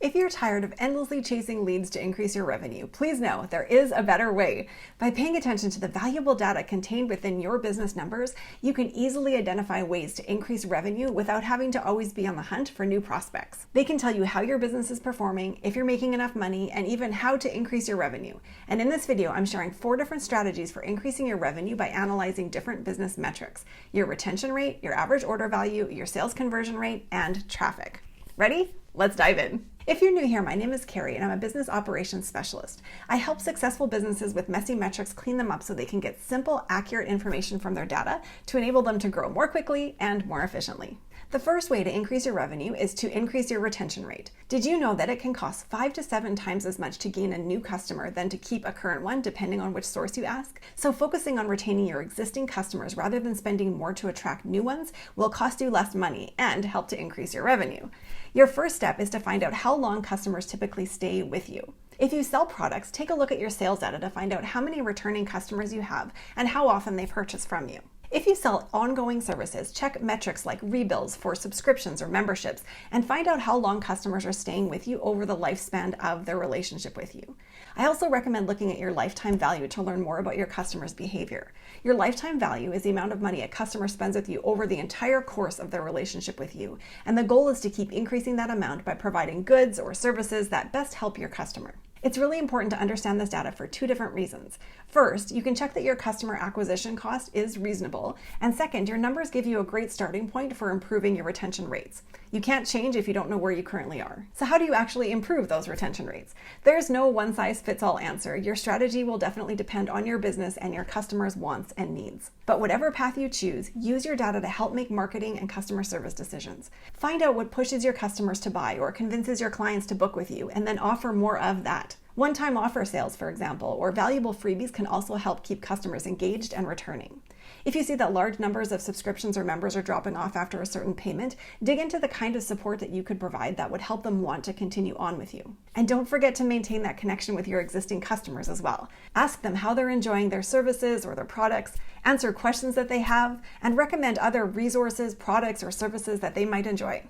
If you're tired of endlessly chasing leads to increase your revenue, please know there is a better way. By paying attention to the valuable data contained within your business numbers, you can easily identify ways to increase revenue without having to always be on the hunt for new prospects. They can tell you how your business is performing, if you're making enough money, and even how to increase your revenue. And in this video, I'm sharing 4 different strategies for increasing your revenue by analyzing different business metrics: your retention rate, your average order value, your sales conversion rate, and traffic. Ready? Let's dive in. If you're new here, my name is Kari and I'm a business operations specialist. I help successful businesses with messy metrics clean them up so they can get simple, accurate information from their data to enable them to grow more quickly and more efficiently. The first way to increase your revenue is to increase your retention rate. Did you know that it can cost 5 to 7 times as much to gain a new customer than to keep a current one, depending on which source you ask? So focusing on retaining your existing customers rather than spending more to attract new ones will cost you less money and help to increase your revenue. Your first step is to find out how long customers typically stay with you. If you sell products, take a look at your sales data to find out how many returning customers you have and how often they purchase from you. If you sell ongoing services, check metrics like rebills for subscriptions or memberships and find out how long customers are staying with you over the lifespan of their relationship with you. I also recommend looking at your lifetime value to learn more about your customers' behavior. Your lifetime value is the amount of money a customer spends with you over the entire course of their relationship with you, and the goal is to keep increasing that amount by providing goods or services that best help your customer. It's really important to understand this data for 2 different reasons. First, you can check that your customer acquisition cost is reasonable. And second, your numbers give you a great starting point for improving your retention rates. You can't change if you don't know where you currently are. So how do you actually improve those retention rates? There's no one-size-fits-all answer. Your strategy will definitely depend on your business and your customers' wants and needs. But whatever path you choose, use your data to help make marketing and customer service decisions. Find out what pushes your customers to buy or convinces your clients to book with you, and then offer more of that. One-time offer sales, for example, or valuable freebies can also help keep customers engaged and returning. If you see that large numbers of subscriptions or members are dropping off after a certain payment, dig into the kind of support that you could provide that would help them want to continue on with you. And don't forget to maintain that connection with your existing customers as well. Ask them how they're enjoying their services or their products, answer questions that they have, and recommend other resources, products, or services that they might enjoy.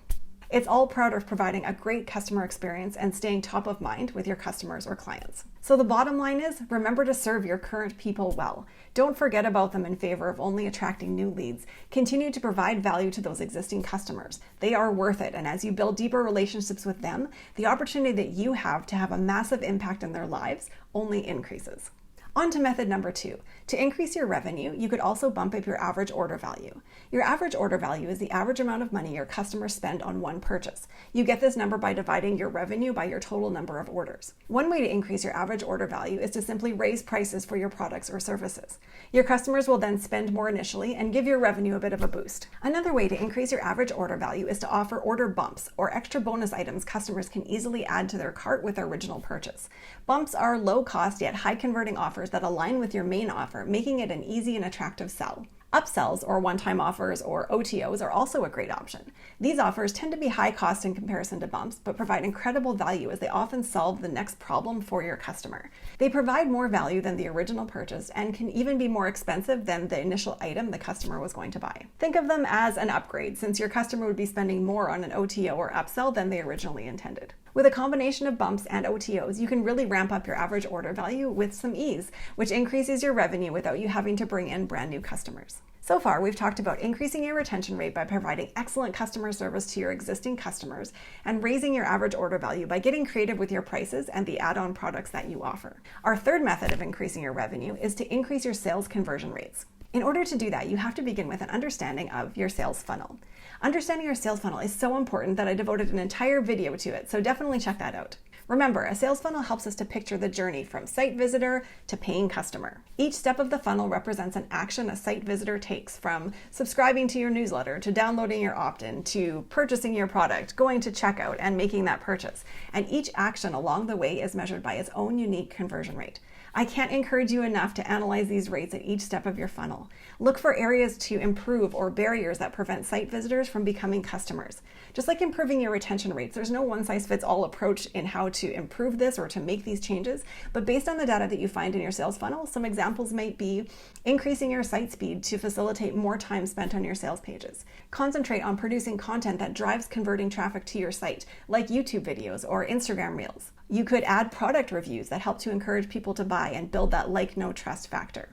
It's all part of providing a great customer experience and staying top of mind with your customers or clients. So the bottom line is, remember to serve your current people well. Don't forget about them in favor of only attracting new leads. Continue to provide value to those existing customers. They are worth it, and as you build deeper relationships with them, the opportunity that you have to have a massive impact in their lives only increases. On to method number 2. To increase your revenue, you could also bump up your average order value. Your average order value is the average amount of money your customers spend on one purchase. You get this number by dividing your revenue by your total number of orders. One way to increase your average order value is to simply raise prices for your products or services. Your customers will then spend more initially and give your revenue a bit of a boost. Another way to increase your average order value is to offer order bumps or extra bonus items customers can easily add to their cart with their original purchase. Bumps are low-cost yet high-converting offers that align with your main offer, making it an easy and attractive sell. Upsells, or one-time offers, or OTOs, are also a great option. These offers tend to be high cost in comparison to bumps, but provide incredible value as they often solve the next problem for your customer. They provide more value than the original purchase and can even be more expensive than the initial item the customer was going to buy. Think of them as an upgrade, since your customer would be spending more on an OTO or upsell than they originally intended. With a combination of bumps and OTOs, you can really ramp up your average order value with some ease, which increases your revenue without you having to bring in brand new customers. So far, we've talked about increasing your retention rate by providing excellent customer service to your existing customers and raising your average order value by getting creative with your prices and the add-on products that you offer. Our third method of increasing your revenue is to increase your sales conversion rates. In order to do that, you have to begin with an understanding of your sales funnel. Understanding your sales funnel is so important that I devoted an entire video to it, so definitely check that out. Remember, a sales funnel helps us to picture the journey from site visitor to paying customer. Each step of the funnel represents an action a site visitor takes, from subscribing to your newsletter, to downloading your opt-in, to purchasing your product, going to checkout, and making that purchase. And each action along the way is measured by its own unique conversion rate. I can't encourage you enough to analyze these rates at each step of your funnel. Look for areas to improve or barriers that prevent site visitors from becoming customers. Just like improving your retention rates, there's no one-size-fits-all approach in how to improve this or to make these changes, but based on the data that you find in your sales funnel, some examples might be increasing your site speed to facilitate more time spent on your sales pages. Concentrate on producing content that drives converting traffic to your site, like YouTube videos or Instagram Reels. You could add product reviews that help to encourage people to buy and build that like, know, trust factor.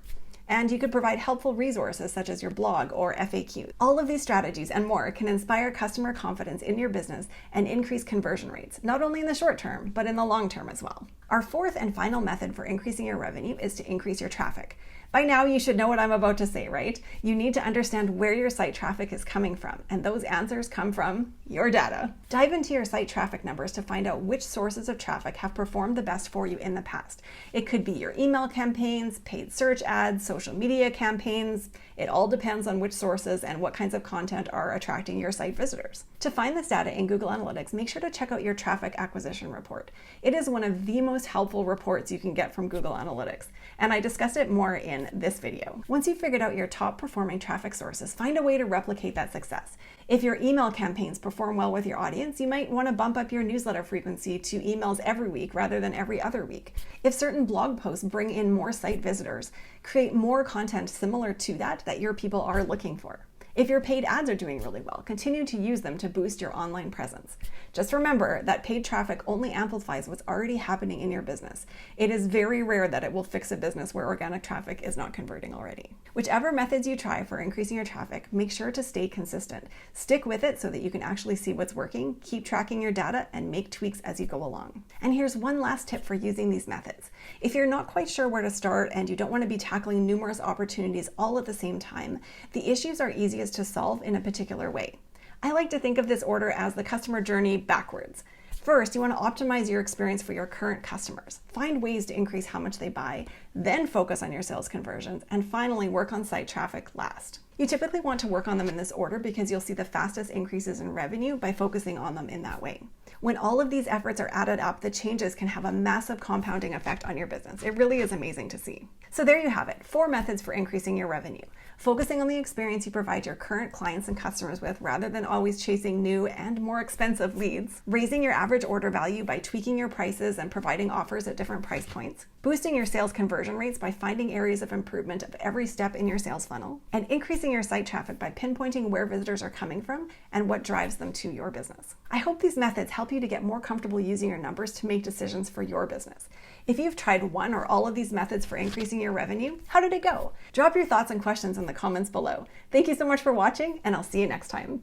And you could provide helpful resources such as your blog or FAQ. All of these strategies and more can inspire customer confidence in your business and increase conversion rates, not only in the short term, but in the long term as well. Our fourth and final method for increasing your revenue is to increase your traffic. By now, you should know what I'm about to say, right? You need to understand where your site traffic is coming from, and those answers come from your data. Dive into your site traffic numbers to find out which sources of traffic have performed the best for you in the past. It could be your email campaigns, paid search ads, social media campaigns. It all depends on which sources and what kinds of content are attracting your site visitors. To find this data in Google Analytics, make sure to check out your traffic acquisition report. It is one of the most helpful reports you can get from Google Analytics, and I discussed it more in this video. Once you've figured out your top performing traffic sources, find a way to replicate that success. If your email campaigns perform well with your audience, you might want to bump up your newsletter frequency to emails every week rather than every other week. If certain blog posts bring in more site visitors, create more content similar to that your people are looking for. If your paid ads are doing really well, continue to use them to boost your online presence. Just remember that paid traffic only amplifies what's already happening in your business. It is very rare that it will fix a business where organic traffic is not converting already. Whichever methods you try for increasing your traffic, make sure to stay consistent. Stick with it so that you can actually see what's working, keep tracking your data, and make tweaks as you go along. And here's one last tip for using these methods. If you're not quite sure where to start and you don't want to be tackling numerous opportunities all at the same time, the issues are easiest to solve in a particular way. I like to think of this order as the customer journey backwards. First, you want to optimize your experience for your current customers. Find ways to increase how much they buy, then focus on your sales conversions, and finally work on site traffic last. You typically want to work on them in this order because you'll see the fastest increases in revenue by focusing on them in that way. When all of these efforts are added up, the changes can have a massive compounding effect on your business. It really is amazing to see. So there you have it, 4 methods for increasing your revenue. Focusing on the experience you provide your current clients and customers with rather than always chasing new and more expensive leads. Raising your average order value by tweaking your prices and providing offers at different price points. Boosting your sales conversion rates by finding areas of improvement of every step in your sales funnel. And increasing your site traffic by pinpointing where visitors are coming from and what drives them to your business. I hope these methods help you to get more comfortable using your numbers to make decisions for your business. If you've tried one or all of these methods for increasing your revenue, how did it go? Drop your thoughts and questions in the comments below. Thank you so much for watching, and I'll see you next time.